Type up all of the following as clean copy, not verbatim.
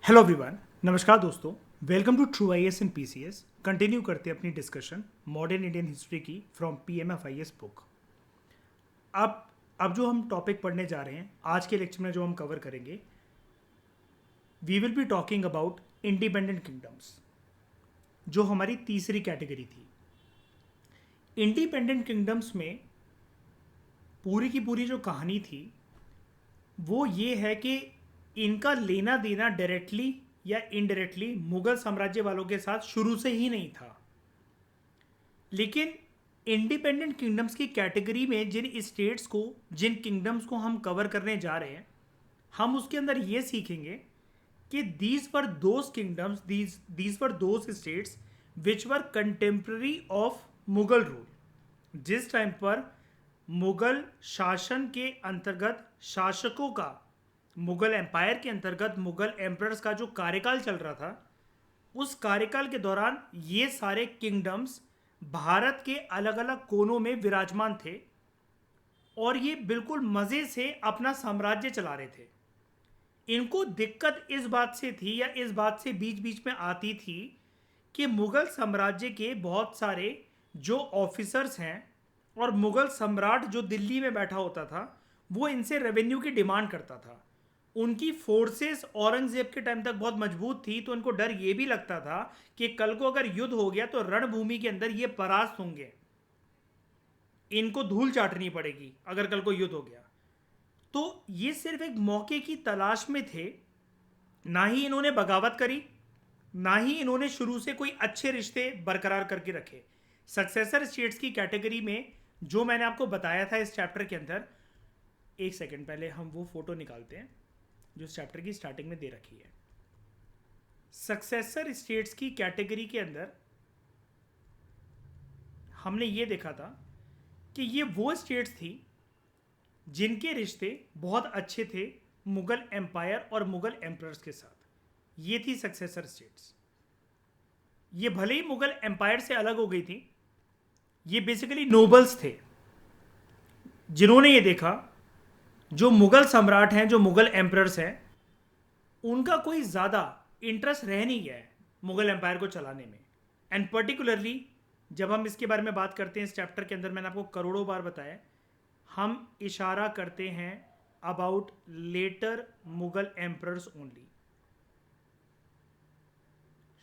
Hello everyone, नमस्कार दोस्तों। Welcome to true IAS and PCS. Continue करते हैं अपनी डिस्कशन मॉडर्न इंडियन हिस्ट्री की फ्रॉम पीएमएफआईएस बुक। अब जो हम टॉपिक पढ़ने जा रहे हैं आज के लेक्चर में, जो हम कवर करेंगे, we will be talking about independent kingdoms, जो हमारी तीसरी कैटेगरी थी। इंडिपेंडेंट किंगडम्स में पूरी की पूरी जो कहानी थी वो ये है कि इनका लेना देना डायरेक्टली या इनडायरेक्टली मुगल साम्राज्य वालों के साथ शुरू से ही नहीं था। लेकिन इंडिपेंडेंट किंगडम्स की कैटेगरी में जिन किंगडम्स को हम कवर करने जा रहे हैं, हम उसके अंदर ये सीखेंगे कि these were those kingdoms, these were those states which were contemporary of Mughal rule. जिस टाइम पर मुगल शासन के अंतर्गत शासकों का, मुगल एम्पायर के अंतर्गत मुगल एम्परर्स का जो कार्यकाल चल रहा था, उस कार्यकाल के दौरान ये सारे किंगडम्स भारत के अलग अलग कोनों में विराजमान थे और ये बिल्कुल मज़े से अपना साम्राज्य चला रहे थे। इनको दिक्कत इस बात से थी, या इस बात से बीच बीच में आती थी, कि मुगल साम्राज्य के बहुत सारे जो ऑफिसर्स हैं और मुगल सम्राट जो दिल्ली में बैठा होता था, वो इनसे रेवेन्यू की डिमांड करता था। उनकी फोर्सेस औरंगजेब के टाइम तक बहुत मजबूत थी, तो इनको डर ये भी लगता था कि कल को अगर युद्ध हो गया तो रणभूमि के अंदर ये परास्त होंगे, इनको धूल चाटनी पड़ेगी अगर कल को युद्ध हो गया। तो ये सिर्फ एक मौके की तलाश में थे। ना ही इन्होंने बगावत करी, ना ही इन्होंने शुरू से कोई अच्छे रिश्ते बरकरार करके रखे। सक्सेसर स्टेट्स की कैटेगरी में जो मैंने आपको बताया था इस चैप्टर के अंदर, एक सेकंड पहले हम वो फोटो निकालते हैं जो इस चैप्टर की स्टार्टिंग में दे रखी है। सक्सेसर स्टेट्स की कैटेगरी के अंदर हमने ये देखा था कि ये वो स्टेट्स थी जिनके रिश्ते बहुत अच्छे थे मुगल एम्पायर और मुगल एम्परर्स के साथ। ये थी सक्सेसर स्टेट्स। ये भले ही मुगल एम्पायर से अलग हो गई थी, ये बेसिकली नोबल्स थे जिन्होंने ये देखा जो मुगल सम्राट हैं, जो मुगल एम्परर्स हैं, उनका कोई ज़्यादा इंटरेस्ट रह नहीं गया है मुगल एम्पायर को चलाने में। एंड पर्टिकुलरली जब हम इसके बारे में बात करते हैं इस चैप्टर के अंदर, मैंने आपको करोड़ों बार बताया, हम इशारा करते हैं about later Mughal emperors only.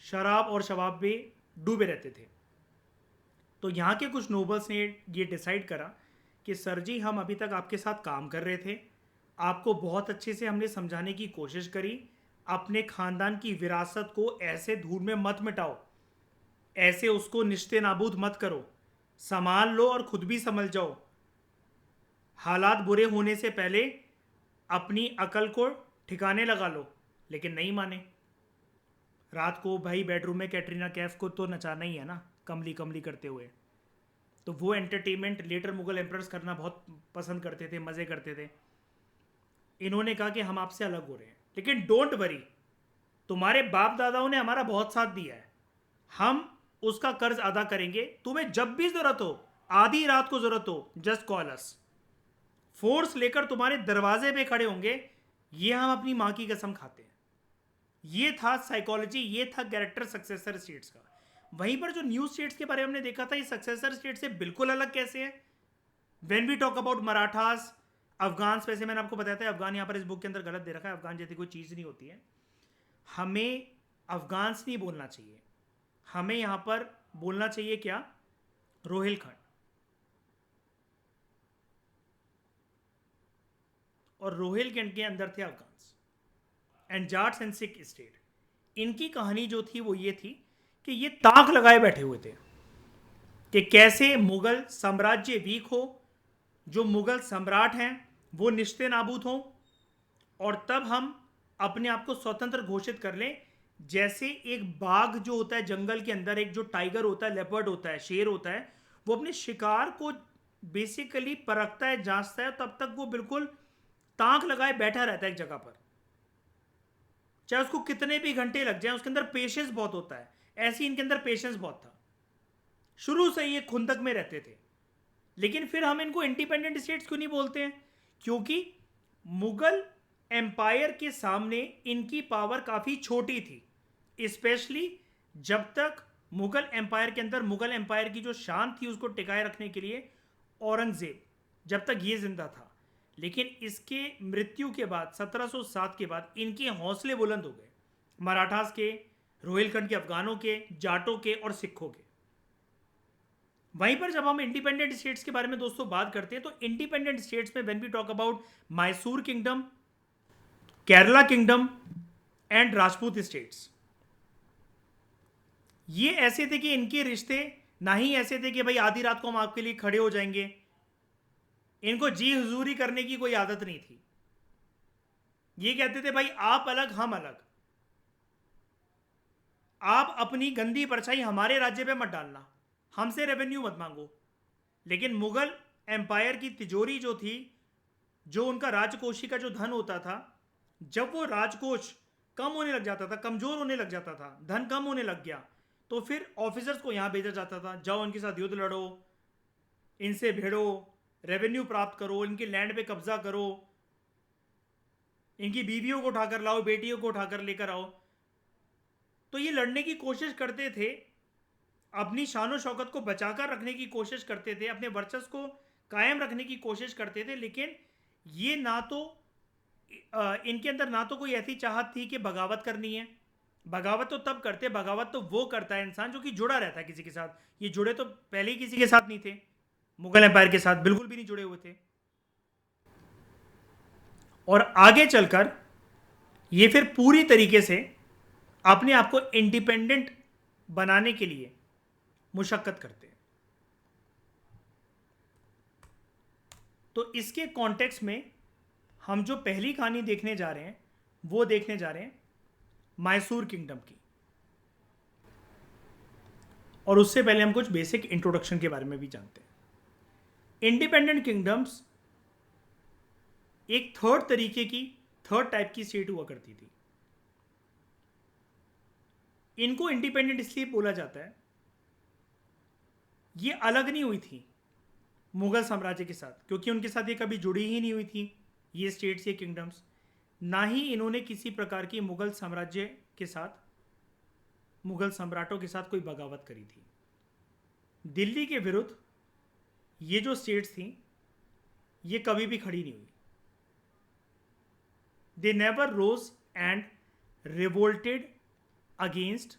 शराब और शबाब में डूबे रहते थे। तो यहाँ के कुछ नोबल्स ने ये डिसाइड करा कि सर जी, हम अभी तक आपके साथ काम कर रहे थे, आपको बहुत अच्छे से हमने समझाने की कोशिश करी, अपने खानदान की विरासत को ऐसे धूल में मत मिटाओ, ऐसे उसको निश्ते नाबूद मत करो, संभाल लो और खुद भी संभल जाओ। हालात बुरे होने से पहले अपनी अकल को ठिकाने लगा लो। लेकिन नहीं माने। रात को भाई बेडरूम में कैटरीना कैफ को तो नचाना ही है ना, कमली कमली करते हुए। तो वो एंटरटेनमेंट लेटर मुगल एम्परर्स करना बहुत पसंद करते थे, मज़े करते थे। इन्होंने कहा कि हम आपसे अलग हो रहे हैं, लेकिन डोंट वरी, तुम्हारे बाप दादाओं ने हमारा बहुत साथ दिया है, हम उसका कर्ज अदा करेंगे। तुम्हें जब भी जरूरत हो, आधी रात को जरूरत हो, जस्ट कॉल अस। फोर्स लेकर तुम्हारे दरवाजे पे खड़े होंगे, ये हम अपनी माँ की कसम खाते हैं। ये था साइकोलॉजी, ये था कैरेक्टर सक्सेसर स्टेट्स का। वहीं पर जो न्यू स्टेट्स के बारे में हमने देखा था, ये सक्सेसर स्टेट से बिल्कुल अलग कैसे है। When we talk about Marathas, Afghans, वैसे मैंने आपको बताया था अफगान यहाँ पर इस बुक के अंदर गलत दे रखा है, अफगान जैसी कोई चीज़ नहीं होती है। हमें अफगान्स नहीं बोलना चाहिए, हमें यहाँ पर बोलना चाहिए क्या, रोहिलखंड। और रोहिलखंड के अंदर थे Afghans and Jats and Sikh state. इनकी कहानी जो थी वो ये थी कि ये ताक लगाए बैठे हुए थे कि कैसे मुगल साम्राज्य वीक हो, जो मुगल सम्राट हैं वो निश्ते नाबूद हों, और तब हम अपने आप को स्वतंत्र घोषित कर लें। जैसे एक बाघ जो होता है जंगल के अंदर, एक जो टाइगर होता है, लेपर्ड होता है, शेर होता है, वो अपने शिकार को बेसिकली परखता है, जांचता है, तब तक वो बिल्कुल ताक लगाए बैठा रहता है एक जगह पर, चाहे उसको कितने भी घंटे लग जाए, उसके अंदर पेशेंस बहुत होता है। ऐसे इनके अंदर पेशेंस बहुत था, शुरू से ये खुंदक में रहते थे। लेकिन फिर हम इनको इंडिपेंडेंट स्टेट्स क्यों नहीं बोलते हैं? क्योंकि मुगल एम्पायर के सामने इनकी पावर काफ़ी छोटी थी, स्पेशली जब तक मुगल एम्पायर के अंदर मुगल एम्पायर की जो शान थी उसको टिकाए रखने के लिए औरंगजेब जब तक ये जिंदा था। लेकिन इसके मृत्यु के बाद 1707 के बाद इनके हौसले बुलंद हो गए, मराठास के, रोहिलखंड के, अफगानों के, जाटों के और सिखों के। वहीं पर जब हम इंडिपेंडेंट स्टेट्स के बारे में दोस्तों बात करते हैं तो इंडिपेंडेंट स्टेट्स में when we talk about Mysore kingdom, Kerala kingdom and Rajput states, ये ऐसे थे कि इनके रिश्ते ना ही ऐसे थे कि भाई आधी रात को हम आपके लिए खड़े हो जाएंगे। इनको जी हुजूरी करने की कोई आदत नहीं थी। ये कहते थे भाई आप अलग हम अलग, आप अपनी गंदी परछाई हमारे राज्य पे मत डालना, हमसे रेवेन्यू मत मांगो। लेकिन मुगल एम्पायर की तिजोरी जो थी, जो उनका राजकोषी का जो धन होता था, जब वो राजकोष कम होने लग जाता था, कमजोर होने लग जाता था, धन कम होने लग गया, तो फिर ऑफिसर्स को यहां भेजा जाता था, जाओ इनके साथ युद्ध लड़ो, इनसे भिड़ो, रेवेन्यू प्राप्त करो, इनके लैंड पे कब्जा करो, इनकी बीवियों को उठाकर लाओ, बेटियों को उठाकर लेकर आओ। तो ये लड़ने की कोशिश करते थे, अपनी शानो शौकत को बचाकर रखने की कोशिश करते थे, अपने वर्चस्व को कायम रखने की कोशिश करते थे। लेकिन ये ना तो इनके अंदर ना तो कोई ऐसी चाहत थी कि बगावत करनी है। बगावत तो तब करते, बगावत तो वो करता है इंसान जो कि जुड़ा रहता है किसी के साथ। ये जुड़े तो पहले ही किसी के साथ नहीं थे, मुगल एम्पायर के साथ बिल्कुल भी नहीं जुड़े हुए थे। और आगे चलकर ये फिर पूरी तरीके से अपने आप को इंडिपेंडेंट बनाने के लिए मुशक्कत करते हैं। तो इसके कॉन्टेक्स्ट में हम जो पहली कहानी देखने जा रहे हैं वो देखने जा रहे हैं मैसूर किंगडम की। और उससे पहले हम कुछ बेसिक इंट्रोडक्शन के बारे में भी जानते हैं। इंडिपेंडेंट किंगडम्स एक थर्ड टाइप की स्टेट हुआ करती थी। इनको इंडिपेंडेंट इसलिए बोला जाता है, ये अलग नहीं हुई थी मुगल साम्राज्य के साथ, क्योंकि उनके साथ ये कभी जुड़ी ही नहीं हुई थी ये स्टेट्स, ये किंगडम्स। ना ही इन्होंने किसी प्रकार की मुगल साम्राज्य के साथ, मुगल सम्राटों के साथ कोई बगावत करी थी। दिल्ली के विरुद्ध ये जो स्टेट्स थी ये कभी भी खड़ी नहीं हुई। They never rose and revolted against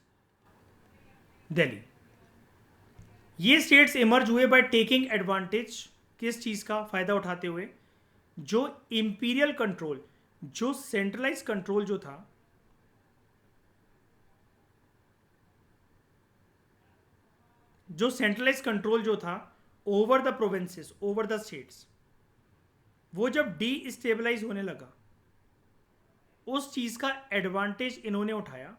Delhi. ये स्टेट्स इमर्ज हुए बाय टेकिंग एडवांटेज, किस चीज का फायदा उठाते हुए, जो इंपीरियल कंट्रोल, जो सेंट्रलाइज कंट्रोल जो था, over the provinces, over the states, वो जब डी स्टेबलाइज होने लगा, उस चीज का एडवांटेज इन्होंने उठाया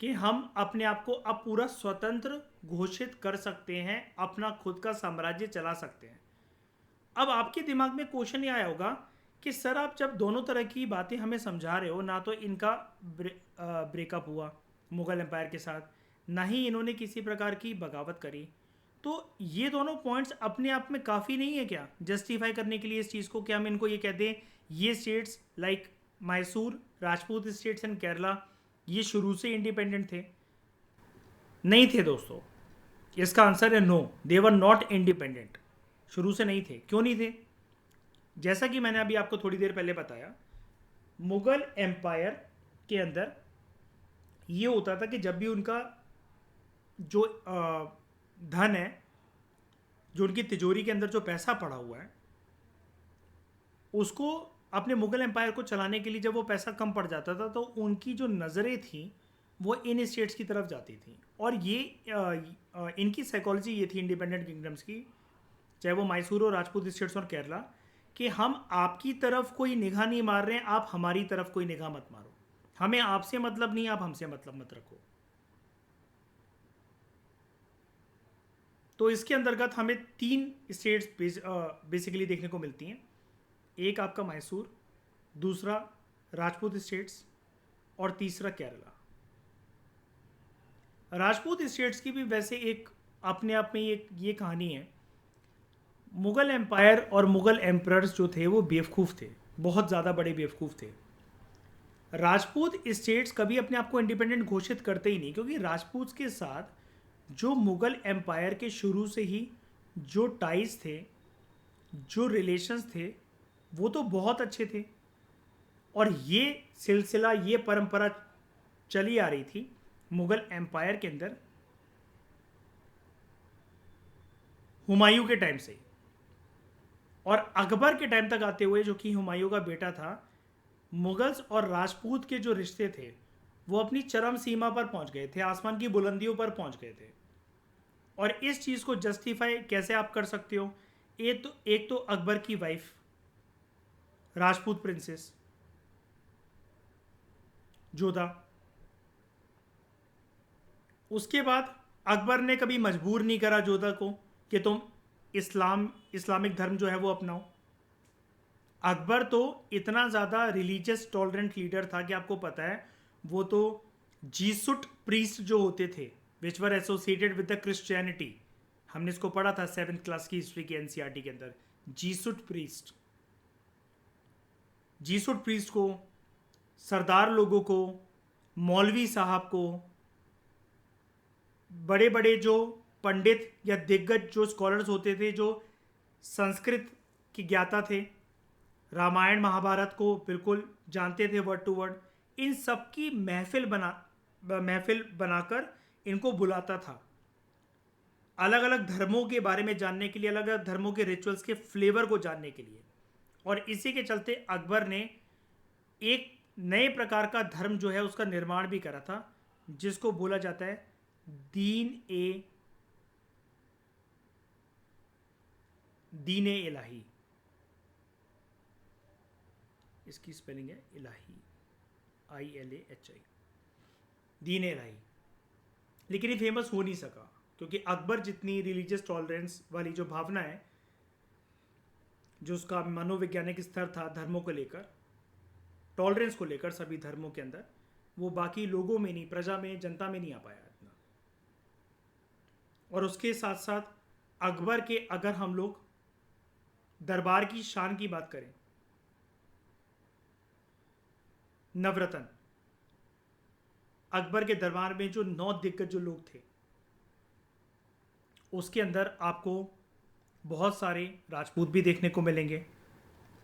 कि हम अपने आप को अब पूरा स्वतंत्र घोषित कर सकते हैं, अपना खुद का साम्राज्य चला सकते हैं। अब आपके दिमाग में क्वेश्चन ये आया होगा कि सर आप जब दोनों तरह की बातें हमें समझा रहे हो, ना तो इनका ब्रेकअप हुआ मुगल एम्पायर के साथ, ना ही इन्होंने किसी प्रकार की बगावत करी, तो ये दोनों पॉइंट्स अपने आप में काफ़ी नहीं है क्या जस्टिफाई करने के लिए इस चीज़ को कि हम इनको ये कह दें ये states like Mysore, Rajput states and Kerala ये शुरू से इंडिपेंडेंट थे? नहीं थे दोस्तों। इसका आंसर है no, they were not independent. शुरू से नहीं थे। क्यों नहीं थे? जैसा कि मैंने अभी आपको थोड़ी देर पहले बताया, मुगल एम्पायर के अंदर ये होता था कि जब भी उनका जो धन है, जो उनकी तिजोरी के अंदर जो पैसा पड़ा हुआ है, उसको अपने मुगल एम्पायर को चलाने के लिए जब वो पैसा कम पड़ जाता था तो उनकी जो नज़रें थी वो इन स्टेट्स की तरफ जाती थी। और ये इनकी साइकोलॉजी ये थी इंडिपेंडेंट किंगडम्स की, चाहे वो मैसूर और राजपूत स्टेट्स और केरला, कि हम आपकी तरफ कोई निगाह नहीं मार रहे हैं, आप हमारी तरफ कोई निगाह मत मारो, हमें आपसे मतलब नहीं, आप हमसे मतलब मत रखो। तो इसके अंतर्गत हमें 3 स्टेट्स बेसिकली देखने को मिलती हैं। एक आपका मैसूर, दूसरा राजपूत स्टेट्स और तीसरा केरला। राजपूत स्टेट्स की भी वैसे एक अपने आप में ये कहानी है। मुगल एम्पायर और मुगल एम्परर्स जो थे वो बेवकूफ़ थे। बहुत ज़्यादा बड़े बेवकूफ़ थे। राजपूत स्टेट्स कभी अपने आप को इंडिपेंडेंट घोषित करते ही नहीं, क्योंकि राजपूत के साथ जो मुगल एम्पायर के शुरू से ही जो टाइज थे, जो रिलेशंस थे, वो तो बहुत अच्छे थे। और ये सिलसिला, ये परंपरा चली आ रही थी मुगल एम्पायर के अंदर हुमायूं के टाइम से, और अकबर के टाइम तक आते हुए, जो कि हुमायूं का बेटा था, मुगल्स और राजपूत के जो रिश्ते थे वो अपनी चरम सीमा पर पहुंच गए थे, आसमान की बुलंदियों पर पहुंच गए थे। और इस चीज़ को जस्टिफाई कैसे आप कर सकते हो? एक तो अकबर की वाइफ, राजपूत प्रिंसेस जोधा। उसके बाद अकबर ने कभी मजबूर नहीं करा जोधा को कि तुम इस्लामिक धर्म जो है वो अपनाओ। अकबर तो इतना ज़्यादा रिलीजियस टॉलरेंट लीडर था कि आपको पता है, वो तो जीसुट प्रीस्ट जो होते थे which were associated with the Christianity, हमने इसको पढ़ा था 7th क्लास की हिस्ट्री की एनसीईआरटी के अंदर। जीसुट प्रीस्ट को, सरदार लोगों को, मौलवी साहब को, बड़े बड़े जो पंडित या दिग्गज जो स्कॉलर्स होते थे, जो संस्कृत की ज्ञाता थे, रामायण महाभारत को बिल्कुल जानते थे वर्ड टू वर्ड, इन सब की महफिल बनाकर इनको बुलाता था अलग अलग धर्मों के बारे में जानने के लिए, अलग अलग धर्मों के रिचुअल्स के फ्लेवर को जानने के लिए। और इसी के चलते अकबर ने एक नए प्रकार का धर्म जो है उसका निर्माण भी करा था, जिसको बोला जाता है दीन ए इलाही। इसकी स्पेलिंग है इलाही, ILAHI, दीन ए इलाही। लेकिन ये फेमस हो नहीं सका क्योंकि अकबर जितनी रिलीजियस टॉलरेंस वाली जो भावना है, जो उसका मनोवैज्ञानिक स्तर था धर्मों को लेकर, टॉलरेंस को लेकर सभी धर्मों के अंदर, वो बाकी लोगों में नहीं, प्रजा में, जनता में नहीं आ पाया इतना। और उसके साथ साथ अकबर के, अगर हम लोग दरबार की शान की बात करें, नवरत्न, अकबर के दरबार में जो 9 दिग्गज जो लोग थे, उसके अंदर आपको बहुत सारे राजपूत भी देखने को मिलेंगे,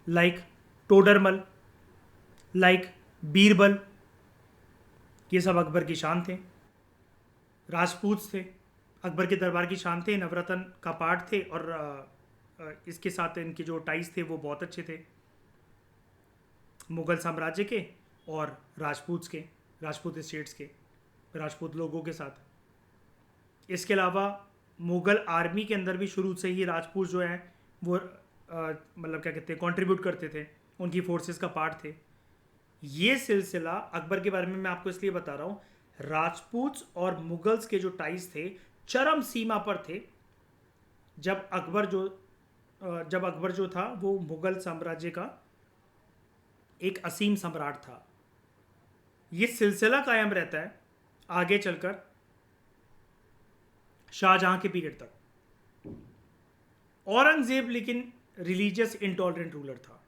लाइक टोडरमल, लाइक बीरबल। ये सब अकबर की शान थे, राजपूत थे, अकबर के दरबार की शान थे, नवरत्न का पार्ट थे, और इसके साथ इनके जो टाइज थे वो बहुत अच्छे थे मुगल साम्राज्य के और राजपूत स्टेट्स के, राजपूत लोगों के साथ। इसके अलावा मुगल आर्मी के अंदर भी शुरू से ही राजपूत जो हैं वो मतलब क्या कहते हैं, कंट्रीब्यूट करते थे, उनकी फोर्सेस का पार्ट थे। ये सिलसिला अकबर के बारे में मैं आपको इसलिए बता रहा हूँ, राजपूत और मुगल्स के जो टाइज थे चरम सीमा पर थे जब अकबर जो था वो मुगल साम्राज्य का एक असीम सम्राट था। ये सिलसिला कायम रहता है आगे चलकर शाहजहां के पीरियड तक। औरंगजेब लेकिन रिलीजियस इंटॉलरेंट रूलर था,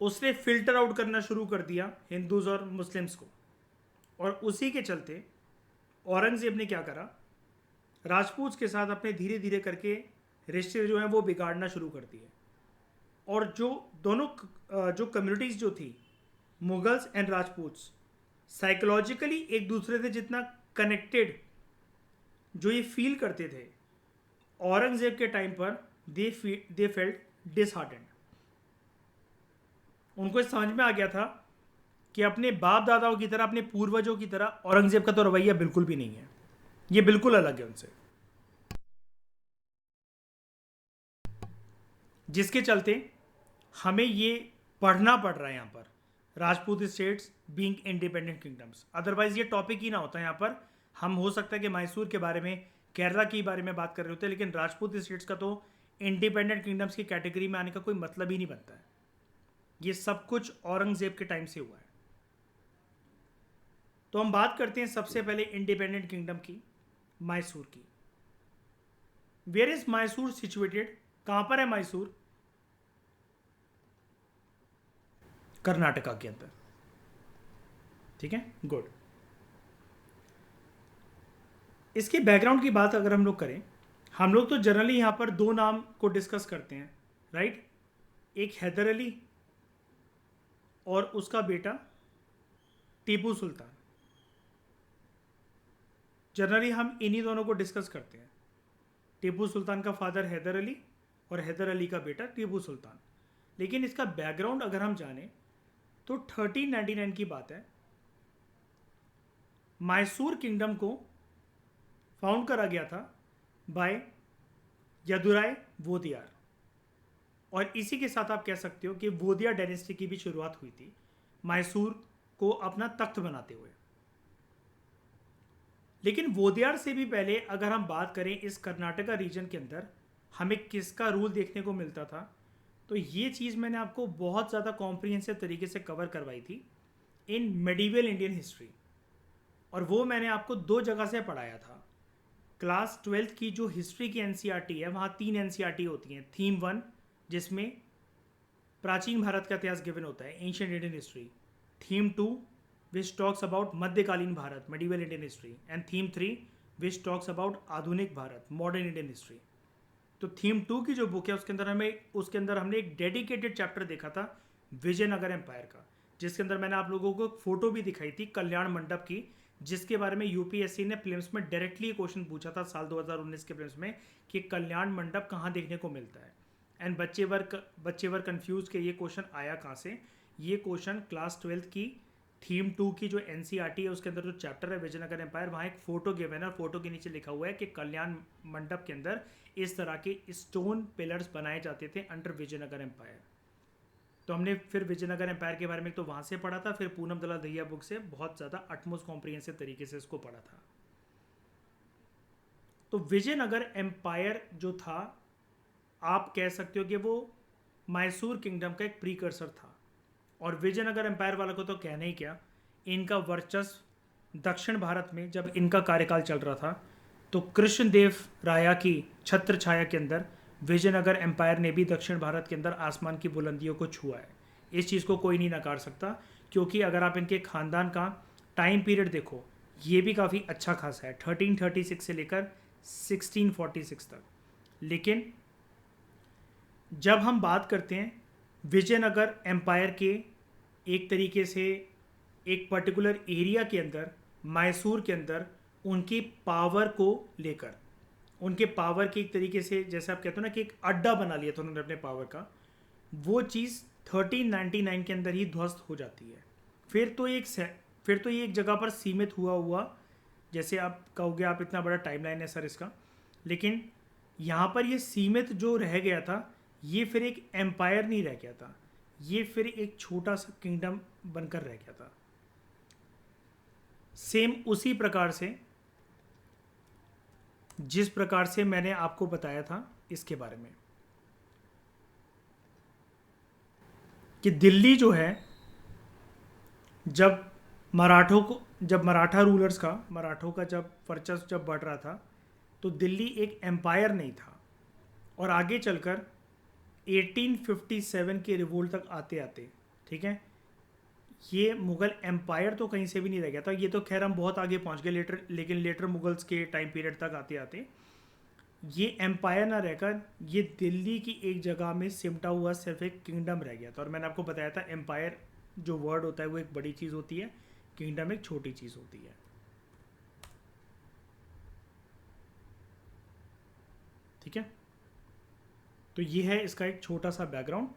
उसने फिल्टर आउट करना शुरू कर दिया हिंदूज और मुस्लिम्स को, और उसी के चलते औरंगजेब ने क्या करा, राजपूत के साथ अपने धीरे धीरे करके रिश्ते जो हैं वो बिगाड़ना शुरू कर दिए। और जो दोनों जो कम्युनिटीज़ जो थी, मुगल्स एंड राजपूत्स, साइकोलॉजिकली एक दूसरे से जितना कनेक्टेड जो ये फील करते थे, औरंगजेब के टाइम पर दे फेल्ट डिसहार्टेंड। उनको समझ में आ गया था कि अपने बाप दादाओं की तरह, अपने पूर्वजों की तरह औरंगजेब का तो रवैया बिल्कुल भी नहीं है, ये बिल्कुल अलग है उनसे। जिसके चलते हमें ये पढ़ना पड़ रहा है यहाँ पर, Rajput states being independent kingdoms. Otherwise ये टॉपिक ही ना होता यहाँ पर। हम हो सकता है कि मैसूर के बारे में, केरला के बारे में बात कर रहे होते, लेकिन राजपूत स्टेट्स का तो इंडिपेंडेंट किंगडम्स की कैटेगरी में आने का कोई मतलब ही नहीं बनता है। ये सब कुछ औरंगजेब के टाइम से हुआ है। तो हम बात करते हैं सबसे पहले इंडिपेंडेंट किंगडम की, मैसूर की। Where is Mysore situated? कहाँ पर है मैसूर? कर्नाटका के अंदर। ठीक है, गुड। इसके बैकग्राउंड की बात अगर हम लोग करें, हम लोग तो जनरली यहाँ पर दो नाम को डिस्कस करते हैं, राइट। एक हैदर अली और उसका बेटा टीपू सुल्तान। जनरली हम इन्हीं दोनों को डिस्कस करते हैं, टीपू सुल्तान का फादर हैदर अली और हैदर अली का बेटा टीपू सुल्तान। लेकिन इसका बैकग्राउंड अगर हम जाने तो 1399 की बात है। मैसूर किंगडम को फाउंड करा गया था बाय यदुराय वोदियार, और इसी के साथ आप कह सकते हो कि वोदिया डायनेस्टी की भी शुरुआत हुई थी मैसूर को अपना तख्त बनाते हुए। लेकिन वोदियार से भी पहले अगर हम बात करें इस कर्नाटका रीजन के अंदर हमें किसका रूल देखने को मिलता था, तो ये चीज़ मैंने आपको बहुत ज़्यादा कॉम्प्रिहेंसिव तरीके से कवर करवाई थी इन मेडिवल इंडियन हिस्ट्री, और वो मैंने आपको दो जगह से पढ़ाया था। क्लास 12th की जो हिस्ट्री की एनसीईआरटी है, वहाँ 3 एनसीईआरटी होती हैं। थीम 1 जिसमें प्राचीन भारत का इतिहास गिवन होता है, ancient Indian history. Theme 2 which talks about मध्यकालीन Bharat, medieval Indian history. And theme 3 which talks about आधुनिक भारत, मॉडर्न इंडियन हिस्ट्री। तो थीम 2 की जो बुक है उसके अंदर हमने एक डेडिकेटेड चैप्टर देखा था विजयनगर एम्पायर का, जिसके अंदर मैंने आप लोगों को फोटो भी दिखाई थी कल्याण मंडप की, जिसके बारे में यूपीएससी ने प्रीलिम्स में डायरेक्टली क्वेश्चन पूछा था साल 2019 के प्रीलिम्स में कि कल्याण मंडप कहाँ देखने को मिलता है। एंड बच्चे वर कंफ्यूज कि ये क्वेश्चन आया कहाँ से। ये क्वेश्चन क्लास 12th की थीम 2 की जो एनसीईआरटी है उसके अंदर जो चैप्टर है विजयनगर एम्पायर, वहाँ एक फोटो गिवन है और फोटो के नीचे लिखा हुआ है कि कल्याण मंडप के अंदर इस तरह के स्टोन पिलर्स बनाए जाते थे अंडर विजयनगर एम्पायर। तो हमने फिर विजयनगर एम्पायर के बारे में तो वहाँ से पढ़ा था, फिर पूनम दला दहिया बुक से बहुत ज़्यादा अटमोस्ट कॉम्प्रिहेंसिव तरीके से इसको पढ़ा था। तो विजयनगर एम्पायर जो था, आप कह सकते हो कि वो मैसूर किंगडम का एक प्रीकर्सर था। और विजयनगर एम्पायर वाला को तो कहना ही क्या, इनका वर्चस्व दक्षिण भारत में जब इनका कार्यकाल चल रहा था तो कृष्णदेव राया की छत्र छाया के अंदर विजयनगर एम्पायर ने भी दक्षिण भारत के अंदर आसमान की बुलंदियों को छुआ है। इस चीज़ को कोई नहीं नकार सकता, क्योंकि अगर आप इनके ख़ानदान का टाइम पीरियड देखो ये भी काफ़ी अच्छा खासा है, 1336 से लेकर 1646 तक। लेकिन जब हम बात करते हैं विजयनगर एम्पायर के एक तरीके से एक पर्टिकुलर एरिया के अंदर, मैसूर के अंदर उनकी पावर को लेकर, उनके पावर के एक तरीके से जैसे आप कहते हो ना कि एक अड्डा बना लिया था उन्होंने अपने पावर का, वो चीज़ 1399 के अंदर ही ध्वस्त हो जाती है। फिर तो ये एक जगह पर सीमित हुआ जैसे आप कहोगे आप इतना बड़ा टाइमलाइन है सर इसका, लेकिन यहाँ पर ये सीमित जो रह गया था ये फिर एक एम्पायर नहीं रह गया था, ये फिर एक छोटा सा किंगडम बनकर रह गया था। सेम उसी प्रकार से जिस प्रकार से मैंने आपको बताया था इसके बारे में कि दिल्ली जो है, जब मराठा रूलर्स का, मराठों का जब वर्चस्व जब बढ़ रहा था तो दिल्ली एक एम्पायर नहीं था। और आगे चलकर 1857 के रिवोल्ट तक आते आते, ठीक है, ये मुग़ल एम्पायर तो कहीं से भी नहीं रह गया था। ये तो खैर हम बहुत आगे पहुंच गए लेकिन लेटर मुगल्स के टाइम पीरियड तक आते आते ये एम्पायर ना रहकर ये दिल्ली की एक जगह में सिमटा हुआ सिर्फ एक किंगडम रह गया था। और मैंने आपको बताया था एम्पायर जो वर्ड होता है वो एक बड़ी चीज़ होती है, किंगडम एक छोटी चीज़ होती है। ठीक है, तो ये है इसका एक छोटा सा बैकग्राउंड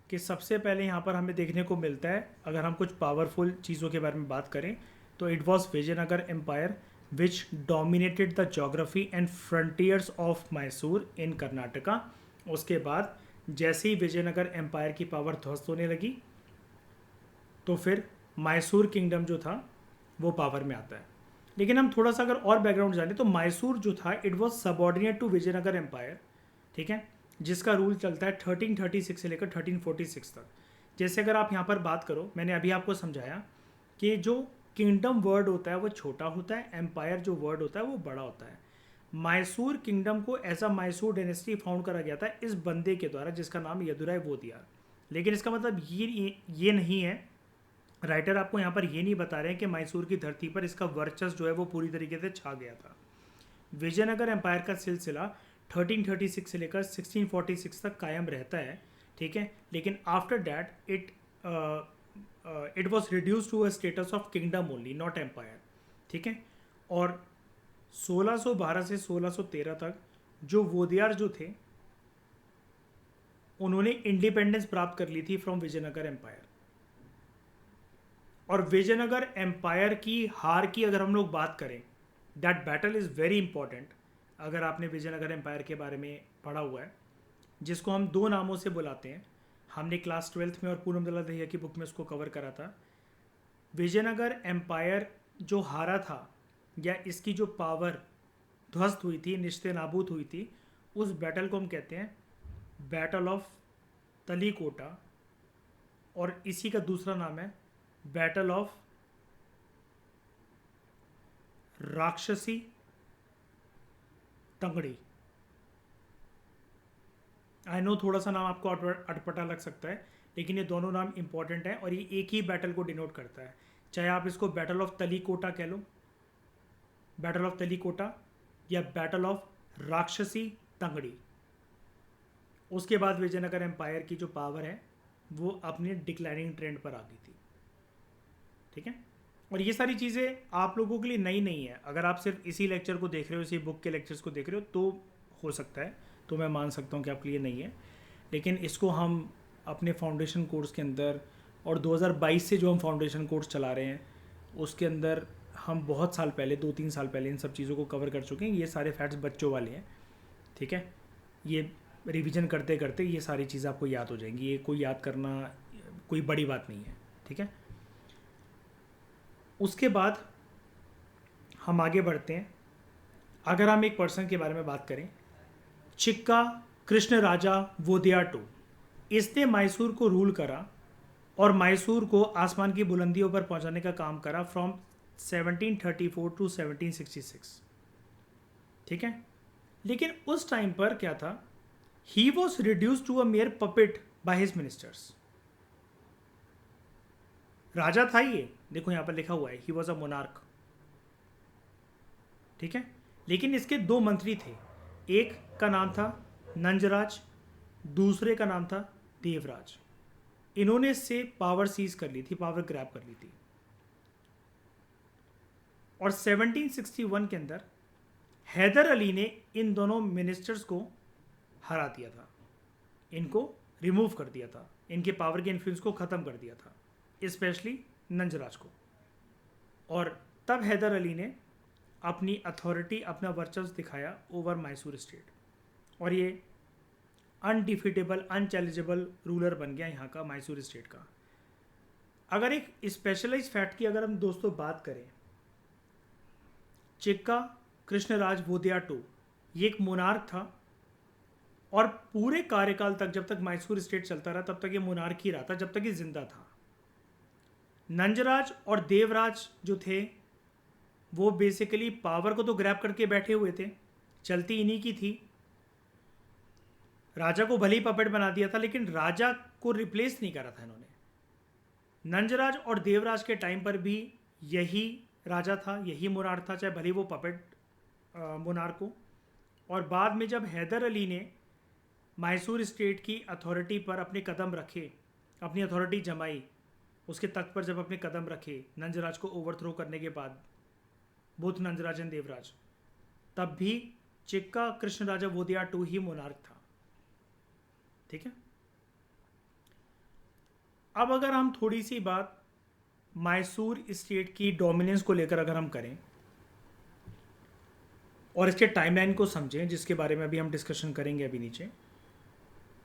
कि सबसे पहले यहाँ पर हमें देखने को मिलता है, अगर हम कुछ पावरफुल चीज़ों के बारे में बात करें तो it was Vijayanagara empire which dominated the geography and frontiers of Mysore in Karnataka. उसके बाद जैसे ही विजयनगर एम्पायर की पावर ध्वस्त होने लगी तो फिर मैसूर किंगडम जो था वो पावर में आता है। लेकिन हम थोड़ा सा अगर और बैकग्राउंड जाने तो मैसूर जो था it was subordinate to Vijayanagara empire, ठीक है, जिसका रूल चलता है 1336 से लेकर 1346 तक। जैसे अगर आप यहाँ पर बात करो, मैंने अभी आपको समझाया कि जो किंगडम वर्ड होता है वो छोटा होता है, एम्पायर जो वर्ड होता है वो बड़ा होता है। मैसूर किंगडम को as a Mysore dynasty found करा गया था इस बंदे के द्वारा जिसका नाम यदुराय वोदियार। लेकिन इसका मतलब ये नहीं है राइटर आपको यहाँ पर ये नहीं बता रहे हैं कि मैसूर की धरती पर इसका वर्चस्व जो है वो पूरी तरीके से छा गया था। विजयनगर एम्पायर का सिलसिला 1336 से लेकर 1646 तक कायम रहता है, ठीक है, लेकिन after that it was reduce to a status of kingdom only, not empire, ठीक है। और 1612 से 1613 तक जो वोदियार जो थे उन्होंने इंडिपेंडेंस प्राप्त कर ली थी फ्रॉम विजयनगर एम्पायर। और विजयनगर एम्पायर की हार की अगर हम लोग बात करें, that battle is very important. अगर आपने विजयनगर एम्पायर के बारे में पढ़ा हुआ है, जिसको हम दो नामों से बुलाते हैं, हमने क्लास 12th में और पूनम दला दहिया की बुक में उसको कवर करा था। विजयनगर एम्पायर जो हारा था या इसकी जो पावर ध्वस्त हुई थी, निश्ते नाबूद हुई थी, उस बैटल को हम कहते हैं बैटल ऑफ तलीकोटा, और इसी का दूसरा नाम है बैटल ऑफ राक्षसी तंगड़ी। आई नो थोड़ा सा नाम आपको अटपटा लग सकता है, लेकिन ये दोनों नाम इंपॉर्टेंट हैं और ये एक ही बैटल को डिनोट करता है। चाहे आप इसको बैटल ऑफ तलीकोटा कह लो, बैटल ऑफ तलीकोटा, या बैटल ऑफ राक्षसी तंगड़ी। उसके बाद विजयनगर एम्पायर की जो पावर है वो अपने डिक्लाइनिंग ट्रेंड पर आ गई थी, ठीक है। और ये सारी चीज़ें आप लोगों के लिए नई नहीं है। अगर आप सिर्फ इसी लेक्चर को देख रहे हो, इसी बुक के लेक्चर्स को देख रहे हो, तो हो सकता है, तो मैं मान सकता हूँ कि आपके लिए नहीं है। लेकिन इसको हम अपने फाउंडेशन कोर्स के अंदर, और 2022 से जो हम फाउंडेशन कोर्स चला रहे हैं उसके अंदर हम बहुत साल पहले, 2-3 साल पहले इन सब चीज़ों को कवर कर चुके हैं। ये सारे फैक्ट्स बच्चों वाले हैं, ठीक है। ये रिवीजन करते करते ये सारी चीज़ें आपको याद हो जाएंगी। ये कोई याद करना कोई बड़ी बात नहीं है, ठीक है। उसके बाद हम आगे बढ़ते हैं। अगर हम एक पर्सन के बारे में बात करें, चिक्का कृष्ण राजा वोदियार II, इसने मैसूर को रूल करा और मैसूर को आसमान की बुलंदियों पर पहुंचाने का काम करा फ्रॉम 1734 टू 1766, ठीक है। लेकिन उस टाइम पर क्या था, he was reduce to a mere puppet by his ministers. राजा था ये, देखो यहां पर लिखा हुआ है ही वॉज अ मोनार्क, ठीक है। लेकिन इसके दो मंत्री थे, एक का नाम था नंजराज, दूसरे का नाम था देवराज। इन्होंने इससे पावर सीज कर ली थी, पावर ग्रैब कर ली थी। और 1761 के अंदर हैदर अली ने इन दोनों मिनिस्टर्स को हरा दिया था, इनको रिमूव कर दिया था, इनके पावर के इन्फ्लुएंस को ख़त्म कर दिया था, स्पेशली नंजराज को। और तब हैदर अली ने अपनी अथॉरिटी, अपना वर्चस्व दिखाया ओवर मैसूर स्टेट, और ये अनडिफिटेबल, अनचैलेंजेबल रूलर बन गया यहाँ का मैसूर स्टेट का। अगर एक स्पेशलाइज फैक्ट की अगर हम दोस्तों बात करें, चिक्का कृष्णराज वोदियार II ये एक मोनार्क था, और पूरे कार्यकाल तक, जब तक मैसूर स्टेट चलता रहा, तब तक ये मोनार्क ही रहा था, जब तक ये जिंदा था। नंजराज और देवराज जो थे वो बेसिकली पावर को तो ग्रैब करके बैठे हुए थे, चलती इन्हीं की थी। राजा को भले ही पपेट बना दिया था, लेकिन राजा को रिप्लेस नहीं करा था इन्होंने। नंजराज और देवराज के टाइम पर भी यही राजा था, यही मोनार्क था, चाहे भले ही वो पपेट मोनार्क हो। और बाद में जब हैदर अली ने मैसूर स्टेट की अथॉरिटी पर अपने कदम रखे, अपनी अथॉरिटी जमाई, उसके तख्त पर जब अपने कदम रखे नंजराज को ओवरथ्रो करने के बाद, बोथ नंजराज एंड देवराज, तब भी चिक्का कृष्ण राजा वोदियार II ही मोनार्क था, ठीक है। अब अगर हम थोड़ी सी बात मैसूर स्टेट की डोमिनेंस को लेकर अगर हम करें और इसके टाइमलाइन को समझें, जिसके बारे में अभी हम डिस्कशन करेंगे अभी नीचे,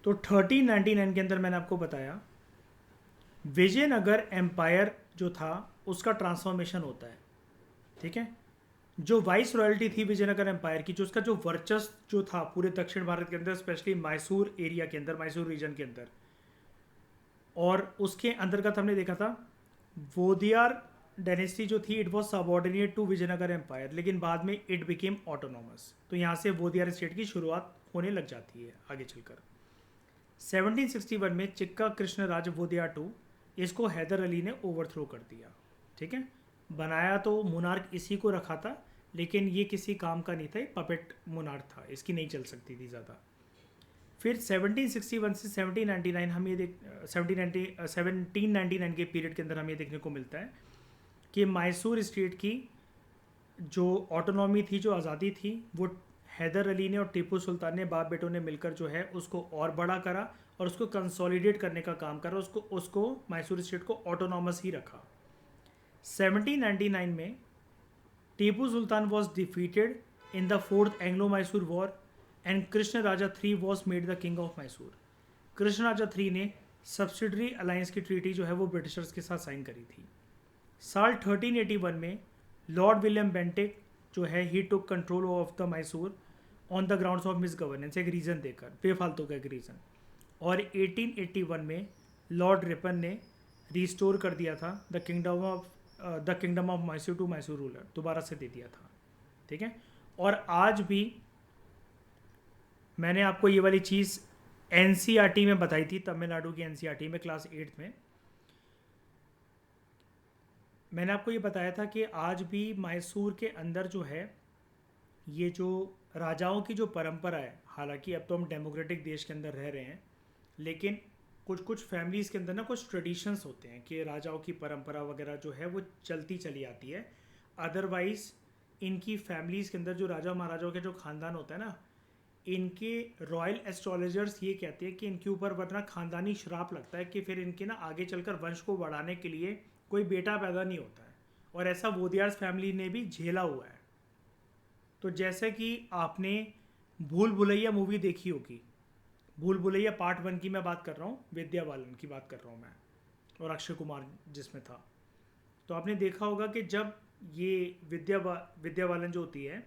तो 1399 के अंदर मैंने आपको बताया विजयनगर एम्पायर जो था उसका ट्रांसफॉर्मेशन होता है, ठीक है। जो वाइस रॉयल्टी थी विजयनगर एम्पायर की, जो उसका जो वर्चस्व जो था पूरे दक्षिण भारत के अंदर, स्पेशली मैसूर एरिया के अंदर, मैसूर रीजन के अंदर, और उसके अंतर्गत हमने देखा था वोदियार डायनेस्टी जो थी, it was subordinate to Vijayanagara empire, लेकिन बाद में इट बिकेम ऑटोनोमस। तो यहाँ से वोदियार स्टेट की शुरुआत होने लग जाती है आगे चलकर। 1761 में चिक्का कृष्ण राज वोदियार II इसको हैदर अली ने ओवरथ्रो कर दिया। ठीक है, बनाया तो मुनार्क इसी को रखा था, लेकिन ये किसी काम का नहीं था, ये पपेट मुनार्क था, इसकी नहीं चल सकती थी ज़्यादा। फिर 1761 से 1799 हम ये 1799 के पीरियड के अंदर हमें ये देखने को मिलता है कि मैसूर स्टेट की जो ऑटोनॉमी थी, जो आज़ादी थी, वो हैदर अली ने और टीपू सुल्तान ने बाप बेटों ने मिलकर जो है उसको और बड़ा करा और उसको कंसोलिडेट करने का काम करा, उसको मैसूर स्टेट को ऑटोनॉमस ही रखा। 1799 में Tipu Sultan was defeated in the fourth Anglo Mysore war and Krishna Raja III was made the king of Mysore. Krishna Raja III ने सब्सिडरी अलायंस की ट्रीटी जो है वो ब्रिटिशर्स के साथ साइन करी थी। साल 1381 में लॉर्ड विलियम बेंटिक जो है he took control of the Mysore on the grounds of misgovernance, एक रीज़न देकर, बेफालतू का एक रीज़न। और 1881 में लॉर्ड रिपन ने रिस्टोर कर दिया था the kingdom of Mysore to Mysore ruler, दोबारा से दे दिया था। ठीक है, और आज भी मैंने आपको ये वाली चीज़ एनसीईआरटी में बताई थी, तमिलनाडु की एनसीईआरटी में क्लास 8 में मैंने आपको ये बताया था कि आज भी मैसूर के अंदर जो है ये जो राजाओं की जो परंपरा है, हालांकि अब तो हम डेमोक्रेटिक देश के अंदर रह रहे हैं, लेकिन कुछ कुछ फैमिलीज़ के अंदर ना कुछ ट्रेडिशंस होते हैं कि राजाओं की परंपरा वगैरह जो है वो चलती चली आती है। अदरवाइज़ इनकी फैमिलीज़ के अंदर जो राजा महाराजाओं के जो ख़ानदान होता है ना, इनके रॉयल एस्ट्रोलॉजर्स ये कहते हैं कि इनके ऊपर वरना ख़ानदानी श्राप लगता है कि फिर इनके ना आगे चलकर वंश को बढ़ाने के लिए कोई बेटा पैदा नहीं होता है, और ऐसा वोदियार्स फैमिली ने भी झेला हुआ है। तो जैसे कि आपने भूल भुलैया मूवी देखी होगी, भूल भुलैया पार्ट 1 की मैं बात कर रहा हूँ, विद्या बालन की बात कर रहा हूँ मैं, और अक्षय कुमार जिसमें था। तो आपने देखा होगा कि जब ये विद्या बालन जो होती है,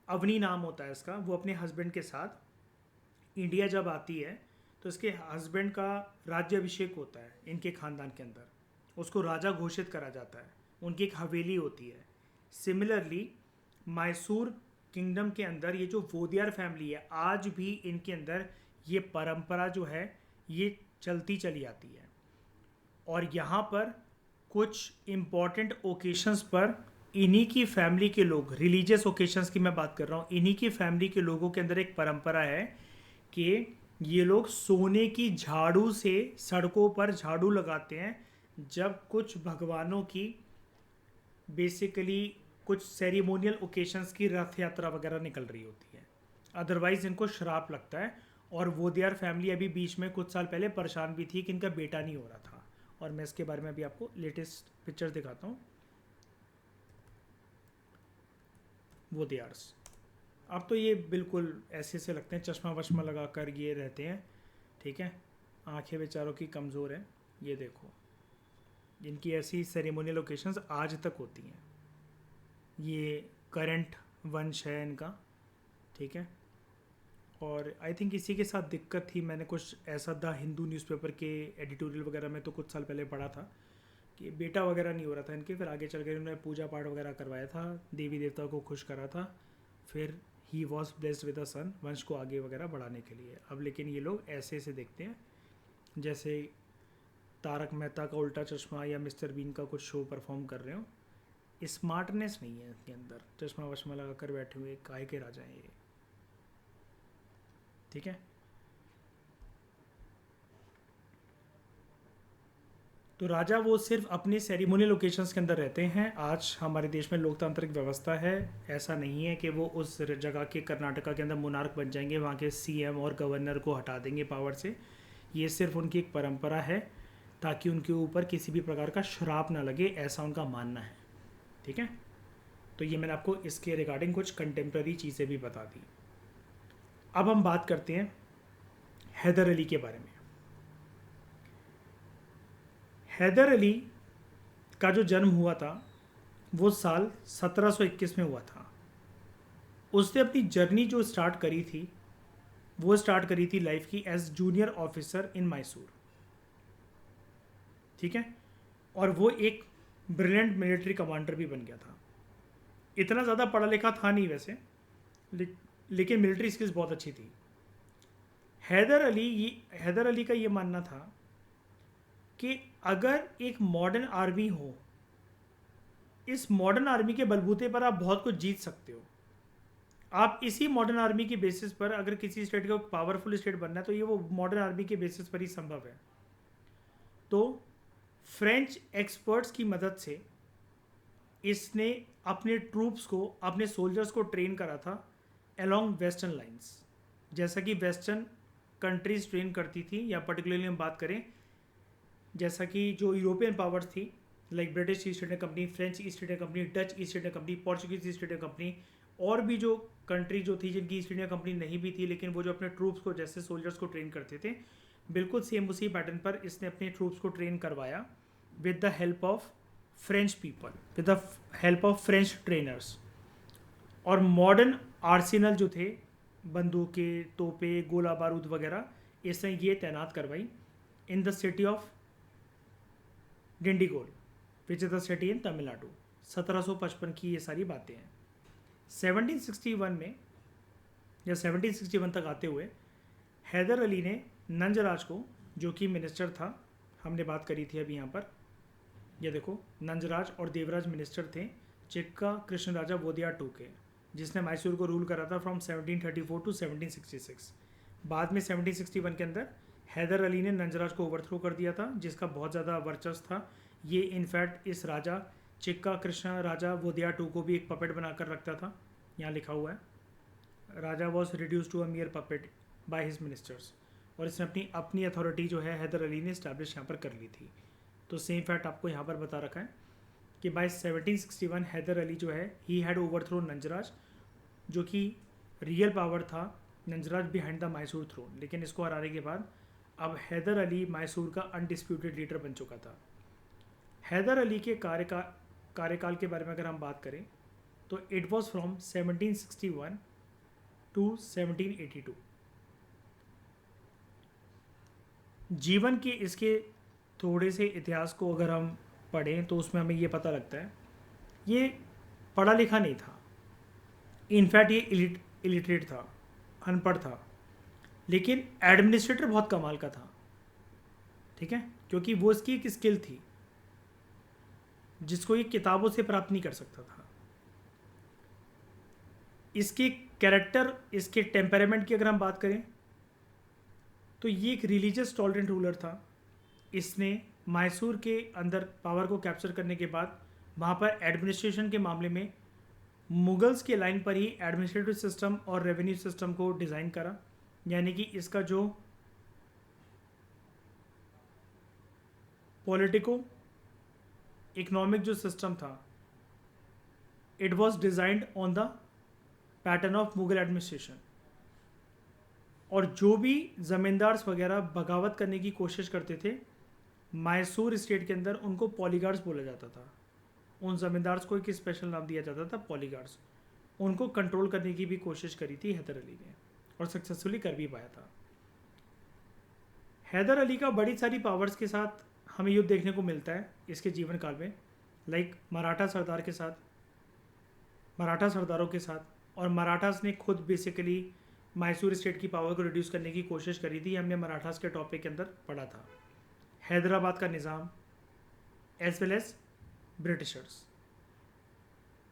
अवनी नाम होता है इसका, वो अपने हस्बैंड के साथ इंडिया जब आती है तो इसके हस्बैंड का राज्याभिषेक होता है इनके ख़ानदान के अंदर, उसको राजा घोषित करा जाता है, उनकी एक हवेली होती है। सिमिलरली मैसूर किंगडम के अंदर ये जो वोदियार फैमिली है, आज भी इनके अंदर ये परंपरा जो है ये चलती चली आती है। और यहाँ पर कुछ इम्पॉर्टेंट ओकेशंस पर इन्हीं की फैमिली के लोग, रिलीजियस ओकेशंस की मैं बात कर रहा हूँ, इन्हीं की फैमिली के लोगों के अंदर एक परंपरा है कि ये लोग सोने की झाड़ू से सड़कों पर झाड़ू लगाते हैं जब कुछ भगवानों की बेसिकली कुछ सेरिमोनियल ओकेशंस की रथ यात्रा वगैरह निकल रही होती है, अदरवाइज इनको श्राप लगता है। और वोदियार फैमिली अभी बीच में कुछ साल पहले परेशान भी थी कि इनका बेटा नहीं हो रहा था, और मैं इसके बारे में अभी आपको लेटेस्ट पिक्चर दिखाता हूँ। वोदियार्स अब तो ये बिल्कुल ऐसे से लगते हैं, चश्मा वश्मा लगा कर ये रहते हैं। ठीक है, आंखें बेचारों की कमज़ोर हैं, ये देखो इनकी ऐसी सेरेमोनियल ओकेशंस आज तक होती हैं। ये करंट वंश है इनका। ठीक है, और आई थिंक इसी के साथ दिक्कत थी, मैंने कुछ ऐसा द हिंदू न्यूज़पेपर के एडिटोरियल वगैरह में तो कुछ साल पहले पढ़ा था कि बेटा वगैरह नहीं हो रहा था इनके, फिर आगे चल कर उन्होंने पूजा पाठ वगैरह करवाया था, देवी देवता को खुश करा था, फिर he was blessed with a son, वंश को आगे वगैरह बढ़ाने के लिए। अब लेकिन ये लोग ऐसे ऐसे देखते हैं जैसे तारक मेहता का उल्टा चश्मा या मिस्टर बीन का कुछ शो परफॉर्म कर रहे हो। स्मार्टनेस नहीं है इनके अंदर, चश्मा वश्मा लगा कर बैठे हुए काहे के राजा हैं ये। ठीक है, तो राजा वो सिर्फ अपने सेरिमोनियल ओकेशंस के अंदर रहते हैं। आज हमारे देश में लोकतांत्रिक व्यवस्था है, ऐसा नहीं है कि वो उस जगह के कर्नाटका के अंदर मुनार्क बन जाएंगे, वहाँ के सीएम और गवर्नर को हटा देंगे पावर से। ये सिर्फ उनकी एक परंपरा है ताकि उनके ऊपर किसी भी प्रकार का श्राप ना लगे, ऐसा उनका मानना है। ठीक है, तो ये मैंने आपको इसके रिगार्डिंग कुछ कंटेम्प्रेरी चीज़ें भी बता दी। अब हम बात करते हैं हैदर अली के बारे में। हैदर अली का जो जन्म हुआ था वो साल 1721 में हुआ था। उसने अपनी जर्नी जो स्टार्ट करी थी वो स्टार्ट करी थी लाइफ की as junior officer in Mysore. ठीक है, और वो एक ब्रिलियंट मिलिट्री कमांडर भी बन गया था। इतना ज़्यादा पढ़ा लिखा था नहीं वैसे, लेकिन मिलिट्री स्किल्स बहुत अच्छी थी। हैदर अली का ये मानना था कि अगर एक मॉडर्न आर्मी हो, इस मॉडर्न आर्मी के बलबूते पर आप बहुत कुछ जीत सकते हो। आप इसी मॉडर्न आर्मी की बेसिस पर अगर किसी स्टेट को पावरफुल स्टेट बनना है तो ये वो मॉडर्न आर्मी के बेसिस पर ही संभव है। तो फ्रेंच एक्सपर्ट्स की मदद से इसने अपने ट्रूप्स को, अपने सोल्जर्स को ट्रेन करा था अलोंग वेस्टर्न लाइंस, जैसा कि वेस्टर्न कंट्रीज ट्रेन करती थी। या पर्टिकुलरली हम बात करें जैसा कि जो यूरोपियन पावर्स थी, like British east India company, French East India company, Dutch east India company, Portuguese east India company, और भी जो कंट्री जो थी जिनकी ईस्ट इंडिया कंपनी नहीं भी थी, लेकिन वो जो अपने ट्रूप्स को, जैसे सोल्जर्स को ट्रेन करते थे, बिल्कुल सेम उसी पैटर्न पर इसने अपने ट्रूप्स को ट्रेन करवाया with the help of French people, with the help of French trainers. और मॉडर्न आर्सेनल जो थे, बंदूकें, तोपे, गोला बारूद वगैरह, इसने ये तैनात करवाई in the city of Dindigul, which is the city in Tamil Nadu. 1755 की ये सारी बातें हैं। 1761 में या 1761 तक आते हुए हैदर अली ने नंजराज को, जो कि मिनिस्टर था, हमने बात करी थी अभी यहाँ पर, ये देखो, नंजराज और देवराज मिनिस्टर थे चिक्का कृष्ण राजा वोदियार टू के, जिसने मैसूर को रूल करा था फ्रॉम 1734 टू 1766। बाद में 1761 के अंदर हैदर अली ने नंजराज को ओवरथ्रो कर दिया था, जिसका बहुत ज़्यादा वर्चस्व था। ये इनफैक्ट इस राजा चिक्का कृष्ण राजा वोदियार टू को भी एक पपेट बनाकर रखता था। यहाँ लिखा हुआ है raja was reduce to a mere puppet by his ministers. और इसने अपनी अपनी अथॉरिटी जो है हैदर अली ने इस्टेब्लिश यहाँ पर कर ली थी। तो सेम फैक्ट आपको यहाँ पर बता रखा है कि बाय 1761 हैदर अली जो है ही हैड ओवरथ्रो नंजराज, जो कि रियल पावर था Nanjaraj behind the Mysore throne. लेकिन इसको हराने के बाद अब हैदर अली मैसूर का अनडिस्प्यूटेड लीडर बन चुका था। हैदर अली के कार्यकाल के बारे में अगर हम बात करें तो इट वॉज फ्रॉम 1761 टू 1782। जीवन के इसके थोड़े से इतिहास को अगर हम पढ़ें तो उसमें हमें ये पता लगता है ये पढ़ा लिखा नहीं था। इनफैक्ट ये इलिटरेट था, अनपढ़ था, लेकिन एडमिनिस्ट्रेटर बहुत कमाल का था। ठीक है, क्योंकि वो इसकी एक स्किल थी जिसको ये किताबों से प्राप्त नहीं कर सकता था। इसके कैरेक्टर, इसके टेम्परामेंट की अगर हम बात करें तो ये एक रिलीजियस टॉलरेंट रूलर था। इसने मैसूर के अंदर पावर को कैप्चर करने के बाद वहाँ पर एडमिनिस्ट्रेशन के मामले में मुगल्स के लाइन पर ही एडमिनिस्ट्रेटिव सिस्टम और रेवेन्यू सिस्टम को डिज़ाइन करा। यानी कि इसका जो पॉलिटिको इकोनॉमिक जो सिस्टम था, it was designed on the pattern of Mughal administration. और जो भी ज़मींदार्स वगैरह बगावत करने की कोशिश करते थे मैसूर स्टेट के अंदर, उनको पॉलीगार्ड्स बोला जाता था। उन ज़मींदार्स को एक स्पेशल नाम दिया जाता था, पॉलीगार्ड्स। उनको कंट्रोल करने की भी कोशिश करी थी हैदर अली ने, और सक्सेसफुली कर भी पाया था। हैदर अली का बड़ी सारी पावर्स के साथ हमें युद्ध देखने को मिलता है इसके जीवन काल में, लाइक मराठा सरदार के साथ, मराठा सरदारों के साथ। और मराठास ने खुद बेसिकली मैसूर स्टेट की पावर को रिड्यूस करने की कोशिश करी थी। हमने मराठास के टॉपिक के अंदर पढ़ा था। हैदराबाद का निज़ाम एज वेल एज ब्रिटिशर्स।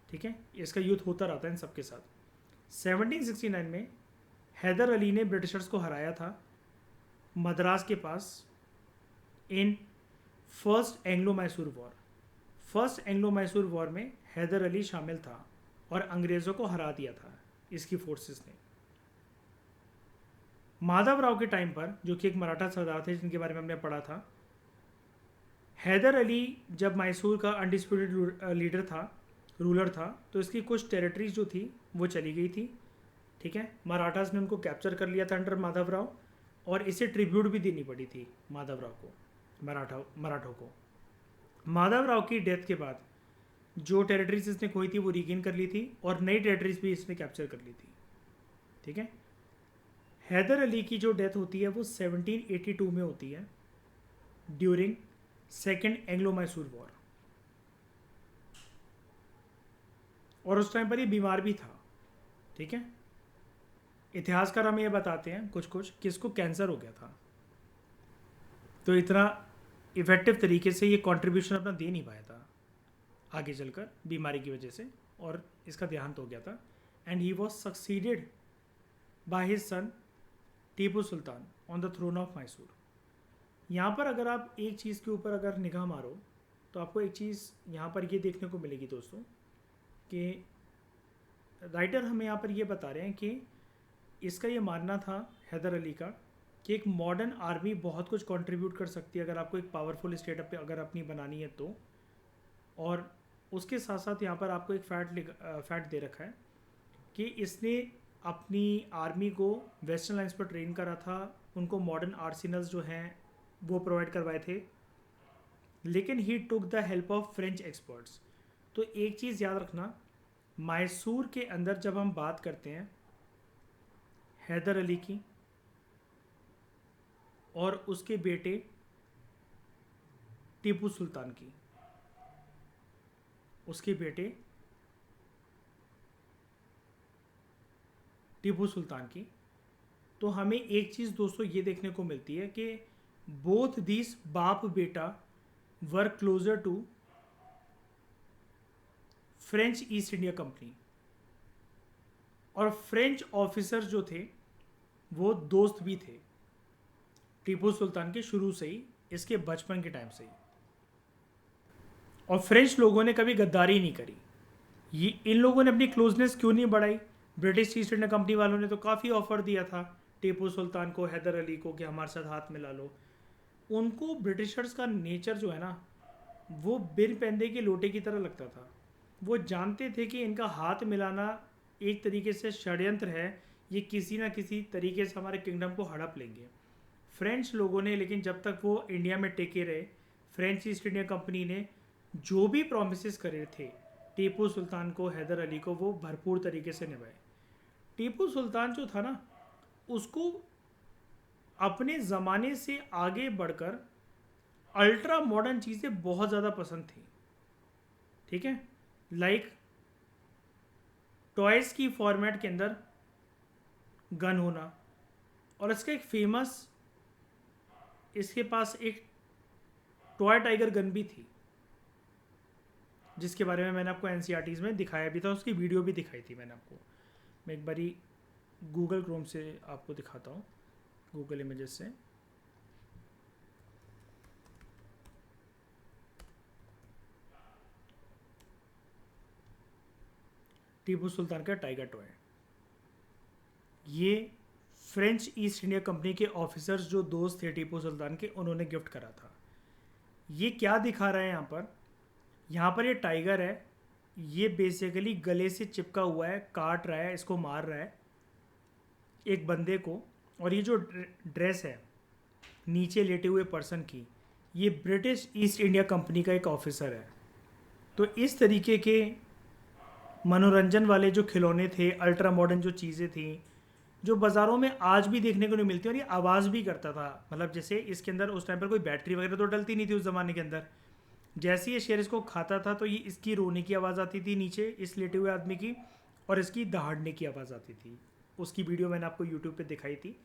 ठीक है, इसका युद्ध होता रहता है इन सबके साथ। 1769 में हैदर अली ने ब्रिटिशर्स को हराया था मद्रास के पास in first Anglo Mysore war. First Anglo Mysore war में हैदर अली शामिल था और अंग्रेज़ों को हरा दिया था इसकी फोर्सेस ने। माधवराव के टाइम पर, जो कि एक मराठा सरदार थे जिनके बारे में हमने पढ़ा था, हैदर अली जब मैसूर का अनडिस्प्यूटेड लीडर था, रूलर था, तो इसकी कुछ टेरिटरीज जो थी वो चली गई थी। ठीक है, मराठास ने उनको कैप्चर कर लिया था अंडर माधवराव, और इसे ट्रिब्यूट भी देनी पड़ी थी माधवराव को, मराठों को। माधवराव की डेथ के बाद जो टेरिटरीज इसने खोई थी वो रीगेन कर ली थी, और नई टेरिटरीज भी इसने कैप्चर कर ली थी। ठीक है, हैदर अली की जो डेथ होती है वो 1782 में होती है during second Anglo Mysore war. और उस टाइम पर ये बीमार भी था। ठीक है, इतिहासकार हमें ये बताते हैं कुछ कुछ कि इसको कैंसर हो गया था। तो इतना इफ़ेक्टिव तरीके से ये कंट्रीब्यूशन अपना दे नहीं पाया था आगे चलकर बीमारी की वजह से, और इसका देहांत हो गया था। And he was succeeded by his son Tipu Sultan on the throne of Mysore. यहाँ पर अगर आप एक चीज़ के ऊपर अगर निगाह मारो तो आपको एक चीज़ यहाँ पर ये देखने को मिलेगी दोस्तों कि राइटर हमें यहाँ पर ये बता रहे हैं कि इसका ये मानना था हैदर अली का कि एक मॉडर्न आर्मी बहुत कुछ कंट्रीब्यूट कर सकती है अगर आपको एक पावरफुल स्टेट अगर अपनी बनानी है तो। और उसके साथ साथ यहाँ पर आपको एक फैक्ट दे रखा है कि इसने अपनी आर्मी को वेस्टर्न लाइन्स पर ट्रेन करा था, उनको मॉडर्न आर्सेनल्स जो हैं वो प्रोवाइड करवाए थे, लेकिन he took the help of French experts. तो एक चीज़ याद रखना, मैसूर के अंदर जब हम बात करते हैं हैदर अली की और उसके बेटे टीपू सुल्तान की, उसके बेटे टीपू सुल्तान की, तो हमें एक चीज़ दोस्तों ये देखने को मिलती है कि बोथ दिस बाप बेटा were closer to French East India company, और फ्रेंच ऑफिसर्स जो थे वो दोस्त भी थे टीपू सुल्तान के शुरू से ही, इसके बचपन के टाइम से ही। और फ्रेंच लोगों ने कभी गद्दारी नहीं करी। ये इन लोगों ने अपनी क्लोजनेस क्यों नहीं बढ़ाई? ब्रिटिश ईस्ट इंडिया कंपनी वालों ने तो काफ़ी ऑफर दिया था टीपू सुल्तान को, हैदर अली को कि हमारे साथ हाथ मिला लो। उनको ब्रिटिशर्स का नेचर जो है ना वो बिन पैंदे के लोटे की तरह लगता था। वो जानते थे कि इनका हाथ मिलाना एक तरीके से षड्यंत्र है, ये किसी ना किसी तरीके से हमारे किंगडम को हड़प लेंगे। फ्रेंच लोगों ने, लेकिन जब तक वो इंडिया में टेके रहे, फ्रेंच ईस्ट इंडिया कंपनी ने जो भी प्रोमिस करे थे टीपू सुल्तान को, हैदर अली को, वो भरपूर तरीके से निभाए। टीपू सुल्तान जो था ना उसको अपने ज़माने से आगे बढ़कर अल्ट्रा मॉडर्न चीज़ें बहुत ज़्यादा पसंद थी, ठीक है, लाइक टॉयज़ की फॉर्मेट के अंदर गन होना। और इसका एक फेमस, इसके पास एक टॉय टाइगर गन भी थी जिसके बारे में मैंने आपको एनसीईआरटीज़ में दिखाया भी था, उसकी वीडियो भी दिखाई थी मैंने आपको। मैं एक बारी गूगल क्रोम से आपको दिखाता हूँ, गूगल इमेजेस से। टीपू सुल्तान का टाइगर टॉय, ये फ्रेंच ईस्ट इंडिया कंपनी के ऑफिसर्स जो दोस्त थे टीपू सुल्तान के, उन्होंने गिफ्ट करा था। ये क्या दिखा रहा है यहाँ पर ये टाइगर है, ये बेसिकली गले से चिपका हुआ है, काट रहा है, इसको मार रहा है एक बंदे को। और ये जो ड्रेस है नीचे लेटे हुए पर्सन की, ये ब्रिटिश ईस्ट इंडिया कंपनी का एक ऑफिसर है। तो इस तरीके के मनोरंजन वाले जो खिलौने थे, अल्ट्रा मॉडर्न जो चीज़ें थी, जो बाज़ारों में आज भी देखने को नहीं मिलती, और ये आवाज़ भी करता था। मतलब जैसे इसके अंदर उस टाइम पर कोई बैटरी वगैरह तो डलती नहीं थी उस ज़माने के अंदर। जैसे ये शेर इसको खाता था तो ये इसकी रोने की आवाज़ आती थी नीचे इस लेटे हुए आदमी की, और इसकी दहाड़ने की आवाज़ आती थी। उसकी वीडियो मैंने आपको यूट्यूब पे दिखाई थी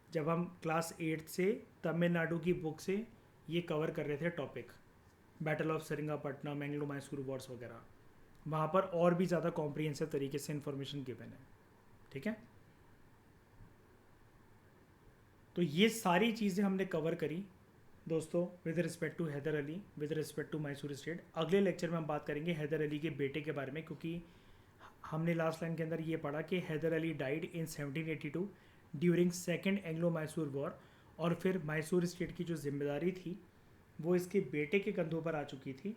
जब हम क्लास 8 से तमिलनाडु की बुक से ये कवर कर रहे थे topic, battle of Seringapatam, Anglo Mysore wars वगैरह। वहाँ पर और भी ज़्यादा कॉम्प्रिहेंसिव तरीके से इन्फॉर्मेशन गिवन है, ठीक है। तो ये सारी चीज़ें हमने कवर करी दोस्तों with respect to Hyder Ali, with respect to Mysore state. अगले लेक्चर में हम बात करेंगे हैदर अली के बेटे के बारे में, क्योंकि हमने लास्ट लाइन के अंदर ये पढ़ा कि Hyder Ali died in 1782 during second Anglo Mysore war, और फिर मैसूर स्टेट की जो जिम्मेदारी थी वो इसके बेटे के कंधों पर आ चुकी थी,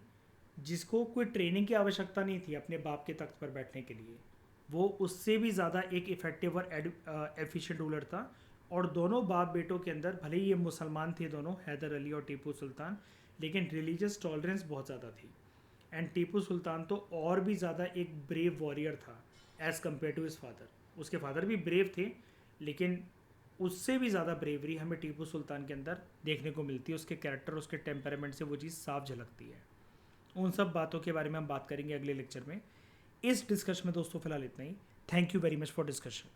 जिसको कोई ट्रेनिंग की आवश्यकता नहीं थी अपने बाप के तख्त पर बैठने के लिए। वो उससे भी ज़्यादा एक इफ़ेक्टिव और एफिशिएंट रूलर था। और दोनों बाप बेटों के अंदर, भले ही ये मुसलमान थे दोनों, हैदर अली और टीपू सुल्तान, लेकिन रिलीजियस टॉलरेंस बहुत ज़्यादा थी। एंड टीपू सुल्तान तो और भी ज़्यादा एक ब्रेव वॉरियर था as compare to his father. उसके फादर भी ब्रेव थे, लेकिन उससे भी ज़्यादा ब्रेवरी हमें टीपू सुल्तान के अंदर देखने को मिलती है। उसके कैरेक्टर, उसके टेम्परामेंट से वो चीज़ साफ झलकती है। उन सब बातों के बारे में हम बात करेंगे अगले लेक्चर में। इस डिस्कशन में दोस्तों फिलहाल इतना ही। Thank you very much for discussion.